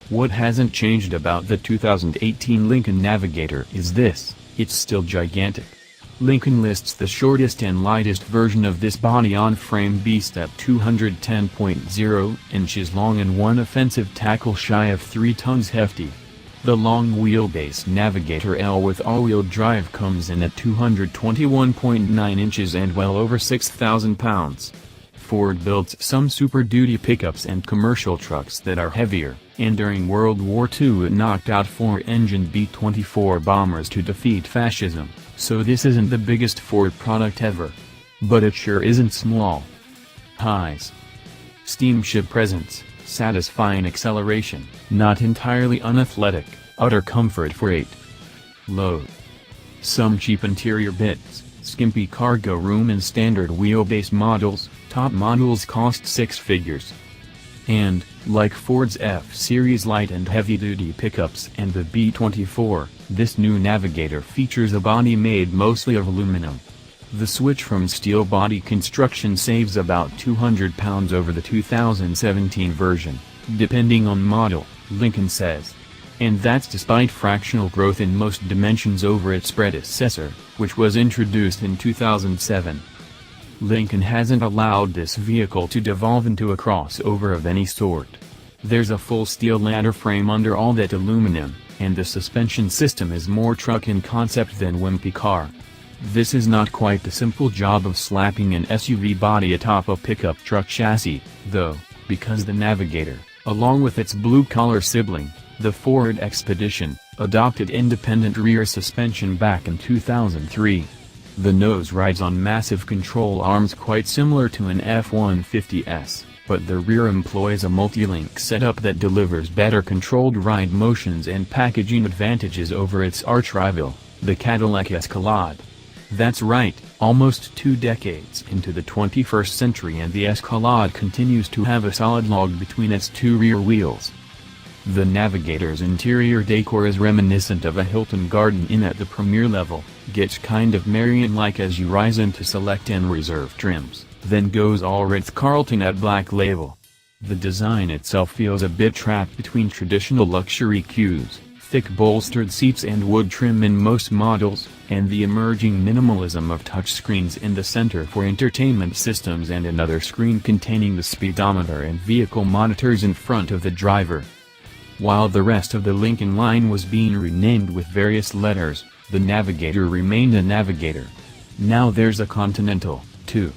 What hasn't changed about the 2018 Lincoln Navigator is this: it's still gigantic. Lincoln lists the shortest and lightest version of this body-on-frame beast at 210.0 inches long and one offensive tackle shy of 3 tons hefty. The long-wheelbase Navigator L with all-wheel drive comes in at 221.9 inches and well over 6,000 pounds. Ford builds some Super Duty pickups and commercial trucks that are heavier, and during World War II it knocked out 4-engine B-24 bombers to defeat fascism, so this isn't the biggest Ford product ever. But it sure isn't small. Highs. Steamship presence, satisfying acceleration, not entirely unathletic, utter comfort for 8. Low. Some cheap interior bits, skimpy cargo room in standard wheelbase models, top models cost 6 figures. And, like Ford's F-Series light and heavy-duty pickups and the B-24, this new Navigator features a body made mostly of aluminum. The switch from steel body construction saves about 200 pounds over the 2017 version, depending on model, Lincoln says. And that's despite fractional growth in most dimensions over its predecessor, which was introduced in 2007. Lincoln hasn't allowed this vehicle to devolve into a crossover of any sort. There's a full steel ladder frame under all that aluminum, and the suspension system is more truck in concept than wimpy car. This is not quite the simple job of slapping an SUV body atop a pickup truck chassis, though, because the Navigator, along with its blue-collar sibling, the Ford Expedition, adopted independent rear suspension back in 2003. The nose rides on massive control arms quite similar to an F-150S, but the rear employs a multi-link setup that delivers better controlled ride motions and packaging advantages over its arch-rival, the Cadillac Escalade. That's right, almost 2 decades into the 21st century and the Escalade continues to have a solid log between its 2 rear wheels. The Navigator's interior decor is reminiscent of a Hilton Garden Inn at the premier level, gets kind of Marriott-like as you rise into select and reserve trims, then goes all Ritz-Carlton at Black Label. The design itself feels a bit trapped between traditional luxury cues, thick bolstered seats and wood trim in most models, and the emerging minimalism of touchscreens in the center for entertainment systems and another screen containing the speedometer and vehicle monitors in front of the driver. While the rest of the Lincoln line was being renamed with various letters, the Navigator remained a Navigator. Now there's a Continental, too.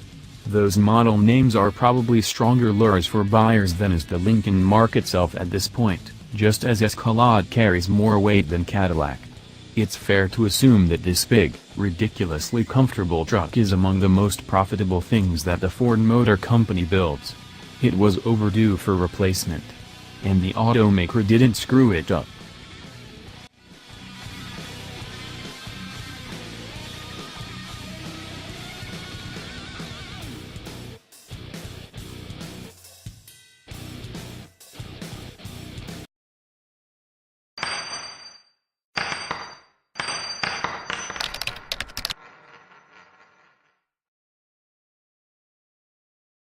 Those model names are probably stronger lures for buyers than is the Lincoln mark itself at this point, just as Escalade carries more weight than Cadillac. It's fair to assume that this big, ridiculously comfortable truck is among the most profitable things that the Ford Motor Company builds. It was overdue for replacement. And the automaker didn't screw it up.